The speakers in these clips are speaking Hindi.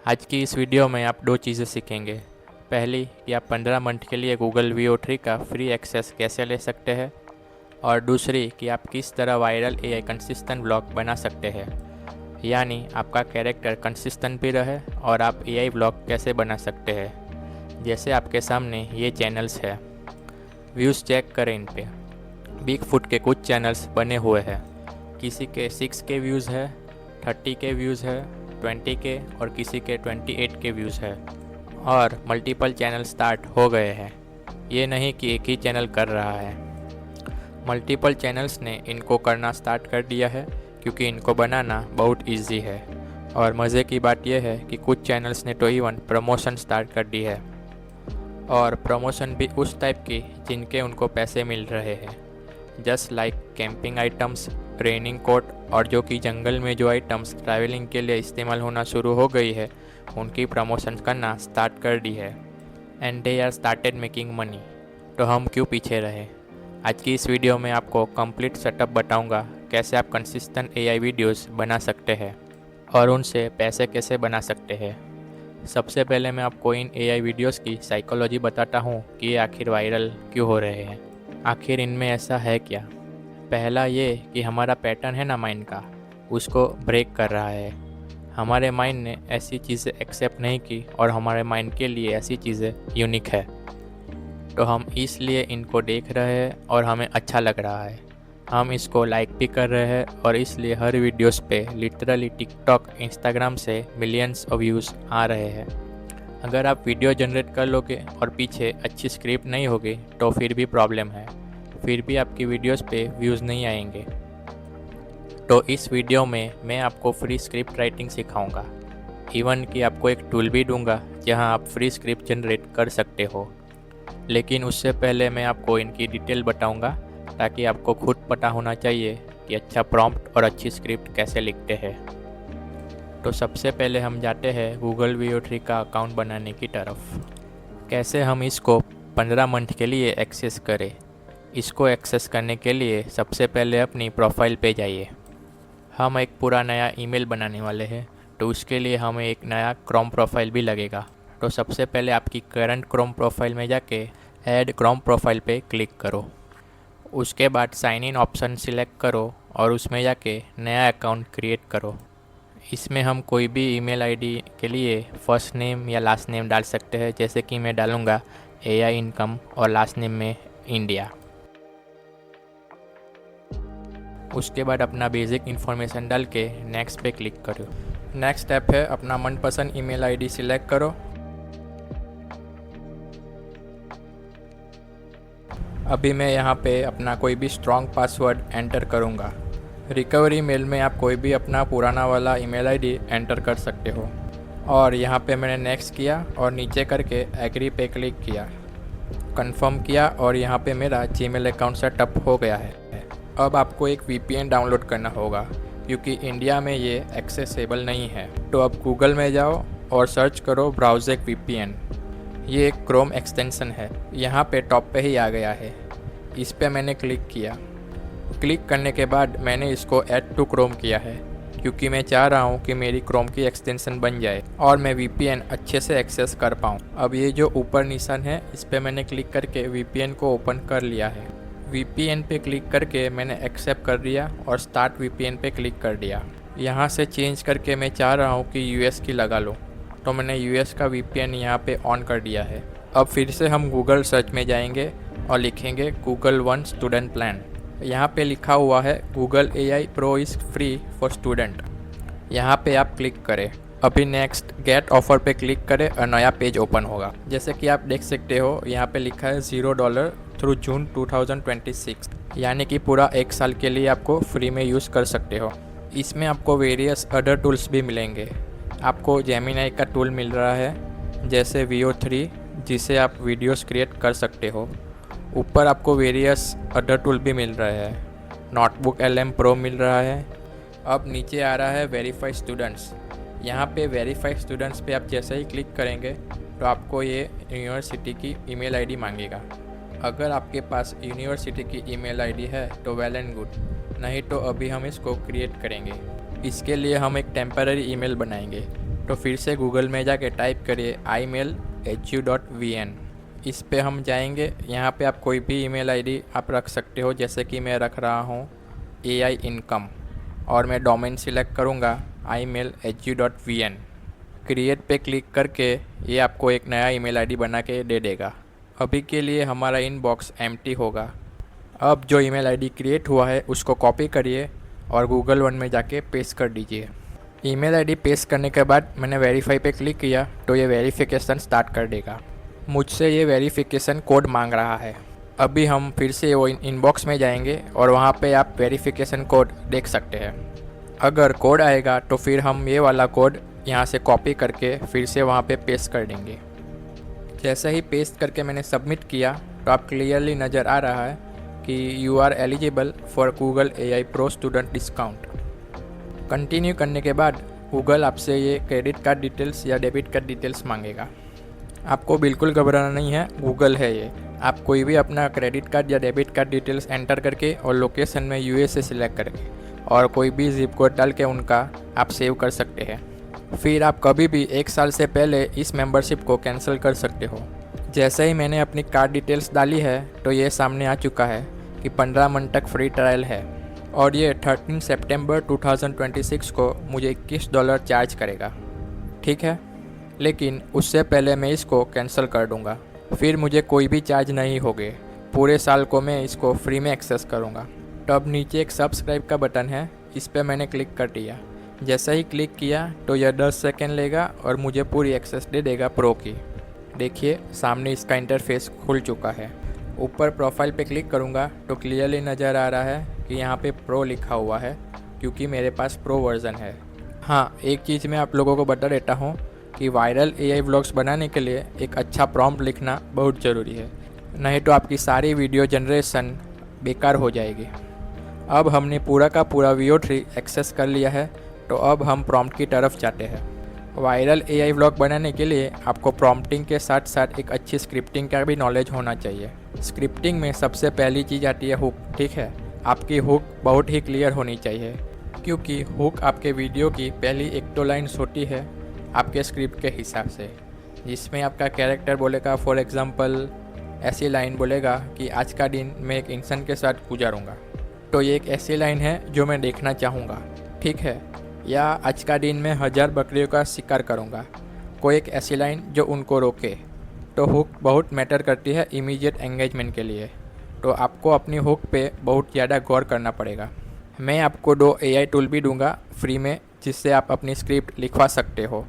आज की इस वीडियो में आप दो चीज़ें सीखेंगे। पहली कि आप 15 मिनट के लिए गूगल VO3 का फ्री एक्सेस कैसे ले सकते हैं, और दूसरी कि आप किस तरह वायरल AI कंसिस्टेंट ब्लॉग बना सकते हैं, यानी आपका कैरेक्टर कंसिस्टेंट भी रहे और आप AI ब्लॉग कैसे बना सकते हैं। जैसे आपके सामने ये चैनल्स है, व्यूज़ चेक करें इन पे। बिग फुट के कुछ चैनल्स बने हुए हैं, किसी के 6K व्यूज़ है, 30K व्यूज़ है, 20K और किसी के 28K व्यूज़ है। और मल्टीपल चैनल स्टार्ट हो गए हैं, ये नहीं कि एक ही चैनल कर रहा है। मल्टीपल चैनल्स ने इनको करना स्टार्ट कर दिया है क्योंकि इनको बनाना बहुत इजी है। और मज़े की बात यह है कि कुछ चैनल्स ने तो इवन प्रमोशन स्टार्ट कर दी है, और प्रमोशन भी उस टाइप की जिनके उनको पैसे मिल रहे हैं। Just like camping items, training coat, और जो कि जंगल में जो आइटम्स ट्रैवलिंग के लिए इस्तेमाल होना शुरू हो गई है उनकी प्रमोशन करना स्टार्ट कर दी है। And they are started making money. तो हम क्यों पीछे रहे। आज की इस वीडियो में आपको कंप्लीट सेटअप बताऊंगा कैसे आप कंसिस्टेंट AI वीडियोस बना सकते हैं और उनसे पैसे कैसे बना सकते हैं। सबसे पहले मैं आपको इन AI वीडियोस की साइकोलॉजी बताता हूँ कि ये आखिर वायरल क्यों हो रहे हैं, आखिर इनमें ऐसा है क्या। पहला ये कि हमारा पैटर्न है ना माइंड का, उसको ब्रेक कर रहा है। हमारे माइंड ने ऐसी चीज़ें एक्सेप्ट नहीं की और हमारे माइंड के लिए ऐसी चीज़ें यूनिक है, तो हम इसलिए इनको देख रहे हैं और हमें अच्छा लग रहा है। हम इसको लाइक भी कर रहे हैं और इसलिए हर वीडियोस पे लिटरली टिकटॉक, इंस्टाग्राम से मिलियंस ऑफ व्यूज़ आ रहे हैं। अगर आप वीडियो जनरेट कर लोगे और पीछे अच्छी स्क्रिप्ट नहीं होगी तो फिर भी प्रॉब्लम है, फिर भी आपकी वीडियोस पे व्यूज़ नहीं आएंगे। तो इस वीडियो में मैं आपको फ्री स्क्रिप्ट राइटिंग सिखाऊंगा, इवन कि आपको एक टूल भी दूंगा जहां आप फ्री स्क्रिप्ट जनरेट कर सकते हो। लेकिन उससे पहले मैं आपको इनकी डिटेल बताऊंगा ताकि आपको खुद पता होना चाहिए कि अच्छा प्रॉम्प्ट और अच्छी स्क्रिप्ट कैसे लिखते हैं। तो सबसे पहले हम जाते हैं गूगल VO3 का अकाउंट बनाने की तरफ। कैसे हम इसको 15 मिनट के लिए एक्सेस करें। इसको एक्सेस करने के लिए सबसे पहले अपनी प्रोफाइल पे जाइए। हम एक पूरा नया ईमेल बनाने वाले हैं, तो उसके लिए हमें एक नया क्रोम प्रोफाइल भी लगेगा। तो सबसे पहले आपकी करंट क्रोम प्रोफाइल में जाके ऐड क्रोम प्रोफाइल पे क्लिक करो। उसके बाद साइन इन ऑप्शन सिलेक्ट करो और उसमें जाके नया अकाउंट क्रिएट करो। इसमें हम कोई भी ईमेल आईडी के लिए फर्स्ट नेम या लास्ट नेम डाल सकते हैं, जैसे कि मैं डालूँगा AI इनकम और लास्ट नेम में इंडिया। उसके बाद अपना बेसिक इन्फॉर्मेशन डाल के नेक्स्ट पे क्लिक करो। नेक्स्ट स्टेप है अपना मनपसंद ईमेल आईडी सिलेक्ट करो। अभी मैं यहाँ पे अपना कोई भी स्ट्रॉन्ग पासवर्ड एंटर करूँगा। रिकवरी मेल में आप कोई भी अपना पुराना वाला ईमेल आईडी एंटर कर सकते हो। और यहाँ पे मैंने नेक्स्ट किया और नीचे करके एग्री पे क्लिक किया, कंफर्म किया और यहाँ पे मेरा जीमेल अकाउंट सेटअप हो गया है। अब आपको एक VPN डाउनलोड करना होगा क्योंकि इंडिया में ये एक्सेसिबल नहीं है। तो अब गूगल में जाओ और सर्च करो ब्राउज़र VPN। ये एक क्रोम एक्सटेंशन है, यहाँ पे टॉप पे ही आ गया है। इस पे मैंने क्लिक किया। क्लिक करने के बाद मैंने इसको ऐड टू क्रोम किया है क्योंकि मैं चाह रहा हूँ कि मेरी क्रोम की एक्सटेंशन बन जाए और मैं VPN अच्छे से एक्सेस कर पाऊँ। अब ये जो ऊपर निशान है इस पर मैंने क्लिक करके VPN को ओपन कर लिया है। VPN पे क्लिक करके मैंने एक्सेप्ट कर दिया और स्टार्ट VPN पे क्लिक कर दिया। यहाँ से चेंज करके मैं चाह रहा हूँ कि US की लगा लूँ, तो मैंने US का VPN यहाँ पे ऑन कर दिया है। अब फिर से हम गूगल सर्च में जाएंगे और लिखेंगे Google One स्टूडेंट प्लान। यहाँ पे लिखा हुआ है Google AI Pro is free for student. यहाँ पे आप क्लिक करें। अभी नेक्स्ट गेट ऑफर पे क्लिक करें और नया पेज ओपन होगा। जैसे कि आप देख सकते हो यहाँ पे लिखा है $0 थ्रू जून 2026, यानी कि पूरा 1 साल के लिए आपको फ्री में यूज़ कर सकते हो। इसमें आपको वेरियस अदर टूल्स भी मिलेंगे। आपको जेमिनी का टूल मिल रहा है, जैसे VO3, जिसे आप वीडियोस क्रिएट कर सकते हो। ऊपर आपको वेरियस अदर टूल भी मिल रहे हैं। नोटबुक LM Pro मिल रहा है। अब नीचे आ रहा है वेरीफाई स्टूडेंट्स। यहाँ पे वेरीफाई स्टूडेंट्स पे आप जैसे ही क्लिक करेंगे तो आपको ये यूनिवर्सिटी की ईमेल आईडी मांगेगा। अगर आपके पास यूनिवर्सिटी की ईमेल आईडी है तो वेल एंड गुड, नहीं तो अभी हम इसको क्रिएट करेंगे। इसके लिए हम एक टेम्पररी ईमेल बनाएंगे। तो फिर से गूगल में जाके टाइप करिए imail@hu.vn। इस पे हम जाएंगे। यहाँ पे आप कोई भी ईमेल आईडी आप रख सकते हो, जैसे कि मैं रख रहा हूँ AI इनकम, और मैं डोमेन सिलेक्ट करूँगा imail@hu.vn। क्रिएट पे क्लिक करके ये आपको एक नया ईमेल आईडी बना के दे देगा। अभी के लिए हमारा इनबॉक्स एम्प्टी होगा। अब जो ईमेल आईडी क्रिएट हुआ है उसको कॉपी करिए और गूगल वन में जाके पेस्ट कर दीजिए। ईमेल आईडी पेस्ट करने के बाद मैंने वेरीफाई पे क्लिक किया तो ये वेरिफिकेशन स्टार्ट कर देगा। मुझसे ये वेरिफिकेशन कोड मांग रहा है। अभी हम फिर से वो इनबॉक्स में जाएंगे और वहाँ पे आप वेरिफिकेशन कोड देख सकते हैं। अगर कोड आएगा तो फिर हम ये वाला कोड यहाँ से कॉपी करके फिर से वहाँ पे पेस्ट कर देंगे। जैसे ही पेस्ट करके मैंने सबमिट किया तो आप क्लियरली नज़र आ रहा है कि you are eligible for Google AI pro student discount. Continue करने के बाद गूगल आपसे ये क्रेडिट कार्ड डिटेल्स या डेबिट कार्ड डिटेल्स मांगेगा। आपको बिल्कुल घबराना नहीं है, गूगल है ये। आप कोई भी अपना क्रेडिट कार्ड या डेबिट कार्ड डिटेल्स एंटर करके और लोकेशन में USA सिलेक्ट करके और कोई भी जिप कोड डाल के उनका आप सेव कर सकते हैं। फिर आप कभी भी 1 साल से पहले इस मेंबरशिप को कैंसिल कर सकते हो। जैसे ही मैंने अपनी कार्ड डिटेल्स डाली है तो ये सामने आ चुका है कि 15 मंथ तक फ्री ट्रायल है और ये 13 सितंबर 2026 को मुझे $21 चार्ज करेगा। ठीक है, लेकिन उससे पहले मैं इसको कैंसिल कर दूंगा। फिर मुझे कोई भी चार्ज नहीं होगे। पूरे साल को मैं इसको फ्री में एक्सेस करूंगा। तो अब नीचे एक सब्सक्राइब का बटन है, इस पर मैंने क्लिक कर दिया। जैसा ही क्लिक किया तो यह 10 सेकेंड लेगा और मुझे पूरी एक्सेस दे देगा प्रो की। देखिए सामने इसका इंटरफेस खुल चुका है। ऊपर प्रोफाइल पे क्लिक करूँगा तो क्लियरली नज़र आ रहा है कि यहाँ पे प्रो लिखा हुआ है, क्योंकि मेरे पास प्रो वर्ज़न है। हाँ, एक चीज़ मैं आप लोगों को बता देता हूँ कि वायरल AI व्लॉग्स बनाने के लिए एक अच्छा प्रॉम्प्ट लिखना बहुत ज़रूरी है, नहीं तो आपकी सारी वीडियो जनरेशन बेकार हो जाएगी। अब हमने पूरा का पूरा VO3 एक्सेस कर लिया है, तो अब हम प्रॉम्प्ट की तरफ जाते हैं। वायरल AI व्लॉग बनाने के लिए आपको प्रॉम्प्टिंग के साथ साथ एक अच्छी स्क्रिप्टिंग का भी नॉलेज होना चाहिए। स्क्रिप्टिंग में सबसे पहली चीज़ आती है हुक। ठीक है, आपकी हुक बहुत ही क्लियर होनी चाहिए, क्योंकि हुक आपके वीडियो की पहली 1-2 लाइन्स होती है आपके स्क्रिप्ट के हिसाब से, जिसमें आपका कैरेक्टर बोलेगा, फॉर एग्ज़ाम्पल ऐसी लाइन बोलेगा कि आज का दिन मैं एक इंसान के साथ गुजारूंगा। तो ये एक ऐसी लाइन है जो मैं देखना चाहूँगा। ठीक है, या आज का दिन मैं 1000 बकरियों का शिकार करूंगा। कोई एक ऐसी लाइन जो उनको रोके। तो हुक बहुत मैटर करती है इमीडिएट एंगेजमेंट के लिए। तो आपको अपनी हुक पे बहुत ज़्यादा गौर करना पड़ेगा। मैं आपको 2 AI टूल भी दूंगा फ्री में, जिससे आप अपनी स्क्रिप्ट लिखवा सकते हो,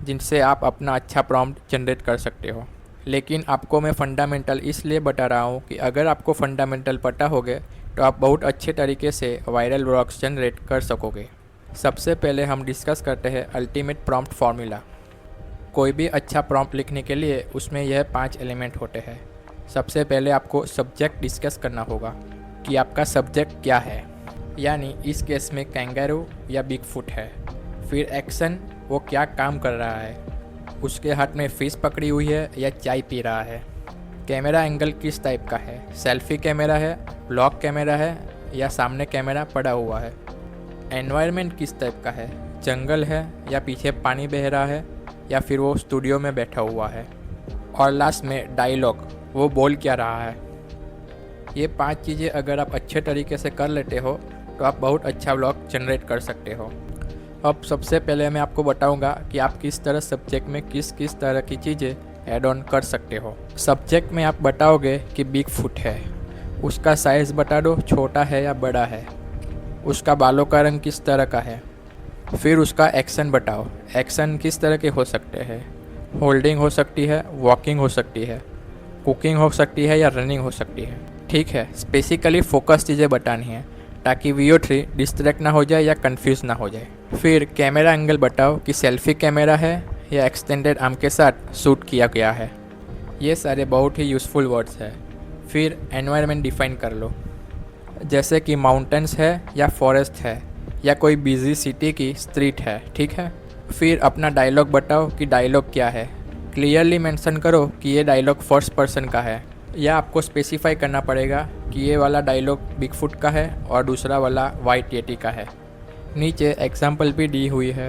जिनसे आप अपना अच्छा प्रॉम्प्ट जनरेट कर सकते हो। लेकिन आपको मैं फंडामेंटल इसलिए बता रहा हूँ कि अगर आपको फंडामेंटल पता होगे तो आप बहुत अच्छे तरीके से वायरल व्लॉग्स जनरेट कर सकोगे। सबसे पहले हम डिस्कस करते हैं अल्टीमेट प्रॉम्प्ट फार्मूला। कोई भी अच्छा प्रॉम्प्ट लिखने के लिए उसमें यह 5 एलिमेंट होते हैं। सबसे पहले आपको सब्जेक्ट डिस्कस करना होगा कि आपका सब्जेक्ट क्या है, यानी इस केस में कैंगारू या बिग फुट है। फिर एक्शन, वो क्या काम कर रहा है, उसके हाथ में फिश पकड़ी हुई है या चाय पी रहा है। कैमरा एंगल किस टाइप का है, सेल्फी कैमरा है, ब्लॉग कैमरा है या सामने कैमरा पड़ा हुआ है। एनवायरनमेंट किस टाइप का है, जंगल है या पीछे पानी बह रहा है या फिर वो स्टूडियो में बैठा हुआ है। और लास्ट में डायलॉग, वो बोल क्या रहा है। ये 5 चीज़ें अगर आप अच्छे तरीके से कर लेते हो तो आप बहुत अच्छा व्लॉग जनरेट कर सकते हो। अब सबसे पहले मैं आपको बताऊंगा कि आप किस तरह सब्जेक्ट में किस किस तरह की चीज़ें ऐड ऑन कर सकते हो। सब्जेक्ट में आप बताओगे कि बिग फुट है, उसका साइज़ बता दो, छोटा है या बड़ा है। उसका बालों का रंग किस तरह का है। फिर उसका एक्शन बताओ, एक्शन किस तरह के हो सकते हैं। होल्डिंग हो सकती है, वॉकिंग हो सकती है, कुकिंग हो सकती है या रनिंग हो सकती है। ठीक है, स्पेसिकली फोकस चीज़ें बतानी है ताकि VO3 डिस्ट्रैक्ट ना हो जाए या कंफ्यूज ना हो जाए। फिर कैमरा एंगल बताओ कि सेल्फी कैमरा है या एक्सटेंडेड आर्म के साथ शूट किया गया है। ये सारे बहुत ही यूज़फुल वर्ड्स हैं। फिर एनवायरनमेंट डिफाइन कर लो, जैसे कि माउंटेन्स है या फॉरेस्ट है या कोई बिजी सिटी की स्ट्रीट है। ठीक है, फिर अपना डायलॉग बताओ कि डायलॉग क्या है। क्लियरली मेंशन करो कि ये डायलॉग फर्स्ट पर्सन का है, या आपको स्पेसिफाई करना पड़ेगा कि ये वाला डायलॉग बिग फुट का है और दूसरा वाला वाइट येटी का है। नीचे एग्जाम्पल भी दी हुई है।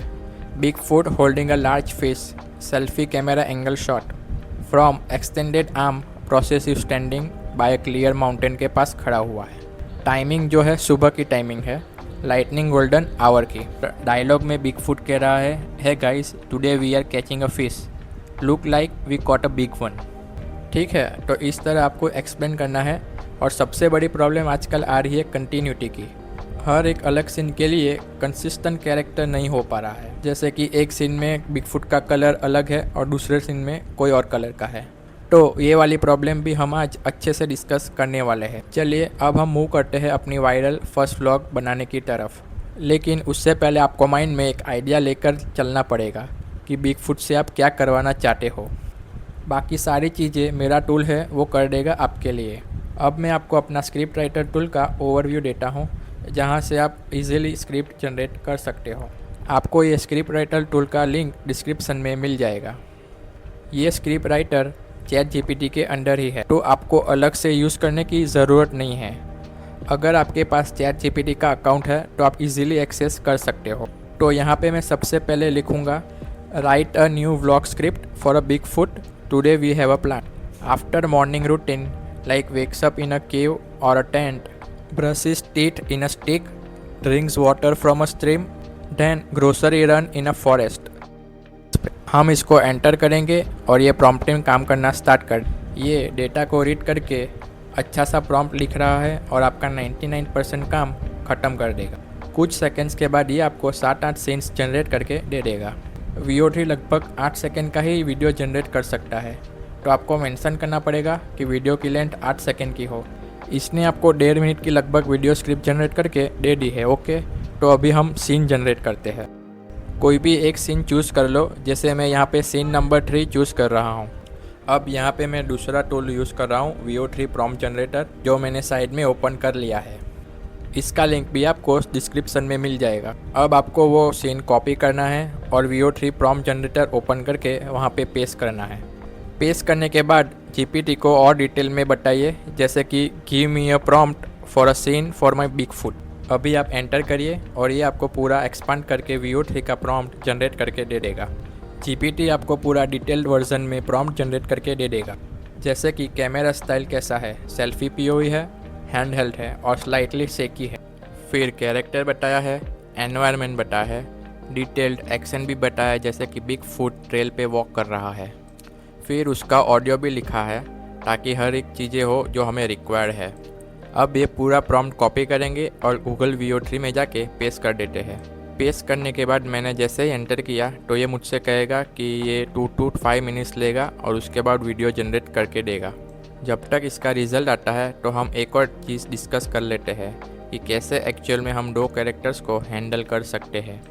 Bigfoot holding a large fish, selfie camera angle shot. From extended arm, processive standing by a clear mountain के पास खड़ा हुआ है। टाइमिंग जो है सुबह की टाइमिंग है, लाइटनिंग गोल्डन आवर की। डायलॉग में बिगफुट कह रहा है guys today we are catching a fish, look like we caught a big one. ठीक है, तो इस तरह आपको एक्सप्लेन करना है। और सबसे बड़ी प्रॉब्लम आजकल आ रही है कंटिन्यूटी की। हर एक अलग सीन के लिए कंसिस्टेंट कैरेक्टर नहीं हो पा रहा है। जैसे कि एक सीन में बिगफुट का कलर अलग है और दूसरे सीन में कोई और कलर का है। तो ये वाली प्रॉब्लम भी हम आज अच्छे से डिस्कस करने वाले हैं। चलिए अब हम मूव करते हैं अपनी वायरल फर्स्ट व्लॉग बनाने की तरफ। लेकिन उससे पहले आपको माइंड में एक आइडिया लेकर चलना पड़ेगा कि बिगफुट से आप क्या करवाना चाहते हो। बाकी सारी चीज़ें मेरा टूल है वो कर देगा आपके लिए। अब मैं आपको अपना स्क्रिप्ट राइटर टूल का ओवरव्यू देता हूँ, जहाँ से आप इजीली स्क्रिप्ट जनरेट कर सकते हो। आपको ये स्क्रिप्ट राइटर टूल का लिंक डिस्क्रिप्शन में मिल जाएगा। ये स्क्रिप्ट राइटर ChatGPT के अंडर ही है, तो आपको अलग से यूज़ करने की ज़रूरत नहीं है। अगर आपके पास ChatGPT का अकाउंट है तो आप इजीली एक्सेस कर सकते हो। तो यहाँ पे मैं सबसे पहले लिखूँगा write a new vlog script for a Bigfoot, today we have a plan. After morning routine like wakes up in a cave or a tent, brushes teeth in a stick, drinks water from a stream, then grocery run in a forest। हम इसको एंटर करेंगे और ये प्रॉम्प्टिंग काम करना स्टार्ट कर। ये डेटा को रीड करके अच्छा सा प्रॉम्प्ट लिख रहा है और आपका 99% काम ख़त्म कर देगा। कुछ सेकंड्स के बाद ये आपको 7-8 सीन्स जनरेट करके दे देगा। VO3 लगभग 8 सेकंड का ही वीडियो जनरेट कर सकता है, तो आपको मेंशन करना पड़ेगा कि वीडियो की लेंथ 8 सेकंड की हो। इसने आपको 1.5 मिनट की लगभग वीडियो स्क्रिप्ट जनरेट करके दे दी है। ओके, तो अभी हम सीन जनरेट करते हैं। कोई भी एक सीन चूज़ कर लो, जैसे मैं यहाँ पे सीन नंबर 3 चूज़ कर रहा हूँ। अब यहाँ पे मैं दूसरा टूल यूज़ कर रहा हूँ VO3 प्रॉम्प्ट जनरेटर, जो मैंने साइड में ओपन कर लिया है। इसका लिंक भी आपको डिस्क्रिप्शन में मिल जाएगा। अब आपको वो सीन कॉपी करना है और VO3 प्रॉम्प्ट जनरेटर ओपन करके वहाँ पे पेस्ट करना है। पेस्ट करने के बाद GPT को और डिटेल में बताइए, जैसे कि give me a prompt for a scene for my Bigfoot. अभी आप एंटर करिए और ये आपको पूरा एक्सपांड करके VO3 का प्रॉम्प्ट जनरेट करके दे देगा। GPT आपको पूरा डिटेल्ड वर्जन में प्रॉम्प्ट जनरेट करके दे देगा, जैसे कि कैमरा स्टाइल कैसा है, सेल्फी POV है, हैंड हेल्ड है और स्लाइटली शेकी है। फिर कैरेक्टर बताया है, एनवायरनमेंट बताया है, डिटेल्ड एक्शन भी बताया है, जैसे कि बिगफुट ट्रेल पे वॉक कर रहा है। फिर उसका ऑडियो भी लिखा है, ताकि हर एक चीज़ें हो जो हमें रिक्वायर्ड है। अब ये पूरा प्रॉम्प्ट कॉपी करेंगे और गूगल VO3 में जाके पेस्ट कर देते हैं। पेस्ट करने के बाद मैंने जैसे ही एंटर किया तो ये मुझसे कहेगा कि ये 2 to 5 मिनट्स लेगा और उसके बाद वीडियो जनरेट करके देगा। जब तक इसका रिज़ल्ट आता है तो हम एक और चीज़ डिस्कस कर लेते हैं कि कैसे एक्चुअल में हम 2 कैरेक्टर्स को हैंडल कर सकते हैं।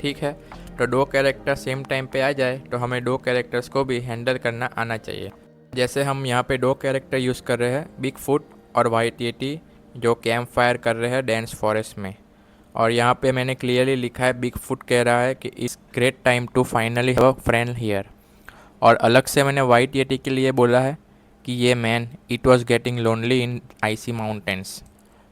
ठीक है, तो 2 कैरेक्टर सेम टाइम पे आ जाए तो हमें 2 कैरेक्टर्स को भी हैंडल करना आना चाहिए। जैसे हम यहाँ पे 2 कैरेक्टर यूज़ कर रहे हैं, बिगफुट और वाइट येटी, जो कैंप फायर कर रहे हैं डेंस फॉरेस्ट में। और यहाँ पे मैंने क्लियरली लिखा है, बिगफुट कह रहा है कि it's great time to finally have a friend here. और अलग से मैंने वाइट येटी के लिए बोला है कि ये man it was getting lonely in icy mountains.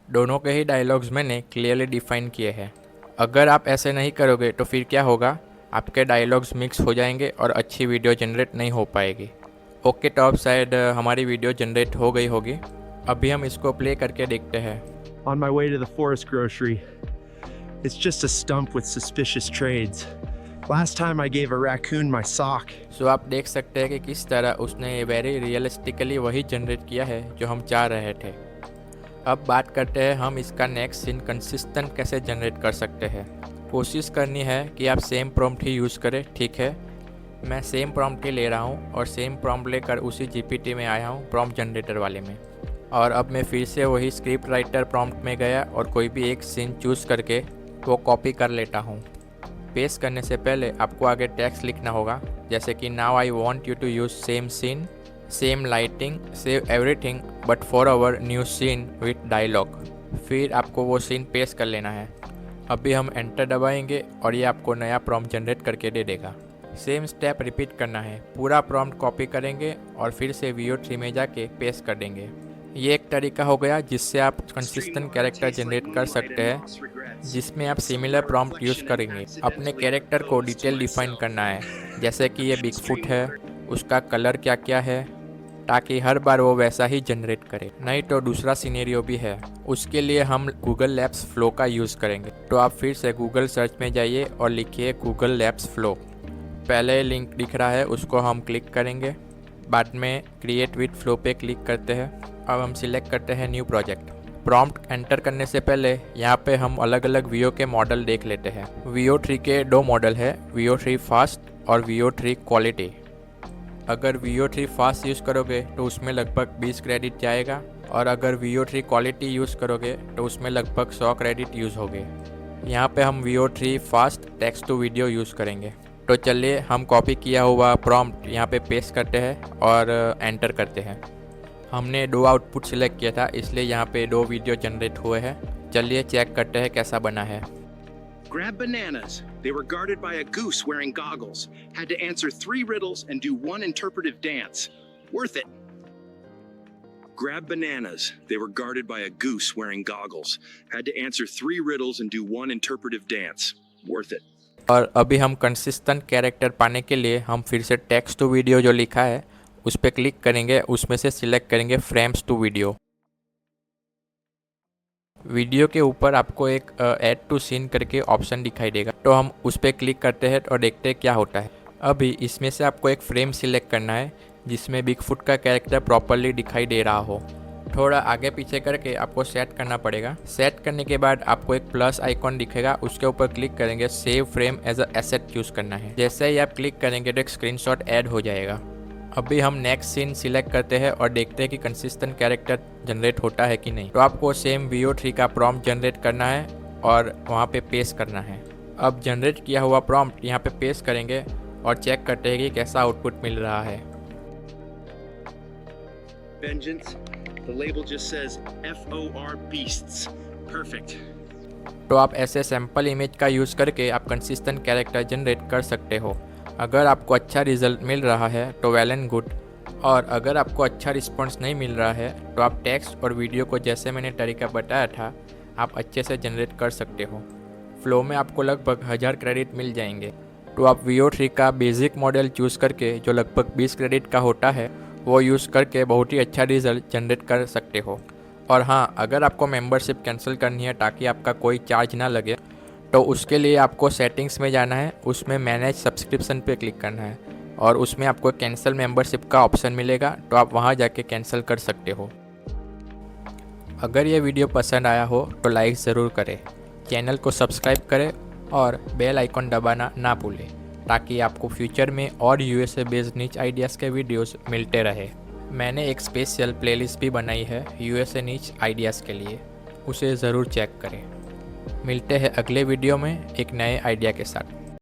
दोनों के ही डायलॉग्स मैंने क्लियरली डिफाइन किए हैं। अगर आप ऐसे नहीं करोगे तो फिर क्या होगा, आपके डायलॉग्स मिक्स हो जाएंगे और अच्छी वीडियो जनरेट नहीं हो पाएगी। ओके, तो अब शायद हमारी वीडियो जनरेट हो गई होगी। अभी हम इसको प्ले करके देखते हैं। On my way to the forest grocery. It's just a stump with suspicious trades. Last time I gave a raccoon my sock. सो आप देख सकते हैं कि किस तरह उसने वेरी रियलिस्टिकली वही जनरेट किया है जो हम चाह रहे थे। अब बात करते हैं हम इसका नेक्स्ट सीन कंसिस्टेंट कैसे जनरेट कर सकते हैं। कोशिश करनी है कि आप सेम प्रॉम्प्ट ही यूज़ करें। ठीक है, मैं सेम प्रॉम्प्ट ही ले रहा हूँ और सेम प्रॉम्प्ट लेकर उसी GPT में आया हूँ, प्रॉम्प्ट जनरेटर वाले में। और अब मैं फिर से वही स्क्रिप्ट राइटर प्रॉम्प्ट में गया और कोई भी एक सीन चूज़ करके वो कॉपी कर लेता हूँ। पेस्ट करने से पहले आपको आगे टेक्स्ट लिखना होगा, जैसे कि now I want you to use same scene, same lighting, save everything but for our new scene with dialogue. फिर आपको वो सीन पेस्ट कर लेना है। अभी हम एंटर दबाएंगे और ये आपको नया प्रॉम्प्ट जनरेट करके दे देगा। सेम स्टेप रिपीट करना है, पूरा प्रॉम्प्ट कॉपी करेंगे और फिर से VO3 में जाके पेस्ट कर देंगे। ये एक तरीका हो गया जिससे आप कंसिस्टेंट कैरेक्टर जनरेट कर सकते हैं जिसमें आप सिमिलर प्रॉम्प्ट यूज़ करेंगे। अपने कैरेक्टर को डिटेल डिफाइन करना है, जैसे कि ये बिगफुट है, उसका कलर क्या क्या है, ताकि हर बार वो वैसा ही जनरेट करे। नहीं तो दूसरा सिनेरियो भी है, उसके लिए हम गूगल लैब्स फ्लो का यूज़ करेंगे। तो आप फिर से गूगल सर्च में जाइए और लिखिए गूगल लैब्स फ्लो। पहले लिंक दिख रहा है, उसको हम क्लिक करेंगे। बाद में क्रिएट विद फ्लो पे क्लिक करते हैं। अब हम सिलेक्ट करते हैं न्यू प्रोजेक्ट। प्रॉम्प्ट एंटर करने से पहले यहाँ पे हम अलग अलग Veo के मॉडल देख लेते हैं। Veo 3 के दो मॉडल है, Veo 3 फास्ट और Veo 3 क्वालिटी। अगर Veo 3 फास्ट यूज़ करोगे तो उसमें लगभग 20 क्रेडिट जाएगा, और अगर Veo 3 क्वालिटी यूज़ करोगे तो उसमें लगभग 100 क्रेडिट यूज़ होंगे। यहाँ पे हम Veo 3 fast text to video use करेंगे। तो चलिए हम कॉपी किया हुआ प्रॉम्प्ट यहाँ पे पेस्ट करते हैं और एंटर करते हैं। हमने दो आउटपुट सिलेक्ट किया था, इसलिए यहाँ पे दो वीडियो जनरेट हुए हैं। चलिए चेक करते हैं कैसा बना है। Grab bananas. They were guarded by a goose wearing goggles. Had to answer 3 riddles and do 1 interpretive dance. Worth it. Grab bananas. They were guarded by a goose wearing goggles. Had to answer 3 riddles and do 1 interpretive dance. Worth it. और अभी हम कंसिस्टेंट कैरेक्टर पाने के लिए हम फिर से टेक्स्ट टू वीडियो जो लिखा है उस पर क्लिक करेंगे। उसमें से सिलेक्ट करेंगे फ्रेम्स टू वीडियो। वीडियो के ऊपर आपको एक ऐड टू सीन करके ऑप्शन दिखाई देगा, तो हम उस पर क्लिक करते हैं और देखते हैं क्या होता है। अभी इसमें से आपको एक फ्रेम सिलेक्ट करना है जिसमें बिगफुट का कैरेक्टर प्रॉपरली दिखाई दे रहा हो। थोड़ा आगे पीछे करके आपको सेट करना पड़ेगा। सेट करने के बाद आपको एक प्लस आइकॉन दिखेगा, उसके ऊपर क्लिक करेंगे। Save frame as a asset use करना है। जैसे ही आप क्लिक करेंगे तो एक स्क्रीनशॉट ऐड हो जाएगा। अभी हम नेक्स्ट सीन सिलेक्ट करते हैं और देखते हैं कि कंसिस्टेंट कैरेक्टर जनरेट होता है कि नहीं। तो आपको सेम Veo 3 का प्रॉम्प्ट जनरेट करना है और वहाँ पे पेस्ट करना है। अब जनरेट किया हुआ प्रॉम्प्ट यहाँ पे पेस्ट करेंगे और चेक करते हैं कि कैसा आउटपुट मिल रहा है। Vengeance. The label just says FOR beasts. Perfect. तो आप ऐसे सैम्पल इमेज का यूज़ करके आप कंसिस्टेंट कैरेक्टर जनरेट कर सकते हो। अगर आपको अच्छा रिजल्ट मिल रहा है तो वेल एंड गुड, और अगर आपको अच्छा रिस्पॉन्स नहीं मिल रहा है तो आप टेक्स्ट और वीडियो को जैसे मैंने तरीका बताया था आप अच्छे से जनरेट कर सकते हो। फ्लो में आपको लगभग 1000 क्रेडिट मिल जाएंगे। तो आप Veo 3 का बेसिक मॉडल चूज़ करके जो लगभग 20 क्रेडिट का होता है वो यूज़ करके बहुत ही अच्छा रिजल्ट जनरेट कर सकते हो। और हाँ, अगर आपको मेंबरशिप कैंसिल करनी है ताकि आपका कोई चार्ज ना लगे तो उसके लिए आपको सेटिंग्स में जाना है, उसमें मैनेज सब्सक्रिप्शन पे क्लिक करना है और उसमें आपको कैंसिल मेंबरशिप का ऑप्शन मिलेगा, तो आप वहाँ जाके कैंसिल कर सकते हो। अगर ये वीडियो पसंद आया हो तो लाइक ज़रूर करें, चैनल को सब्सक्राइब करें और बेल आइकॉन दबाना ना भूलें ताकि आपको फ्यूचर में और USA बेस्ड निच आइडियाज़ के वीडियोस मिलते रहे। मैंने एक स्पेशल प्लेलिस्ट भी बनाई है USA निच आइडियाज़ के लिए, उसे ज़रूर चेक करें। मिलते हैं अगले वीडियो में एक नए आइडिया के साथ।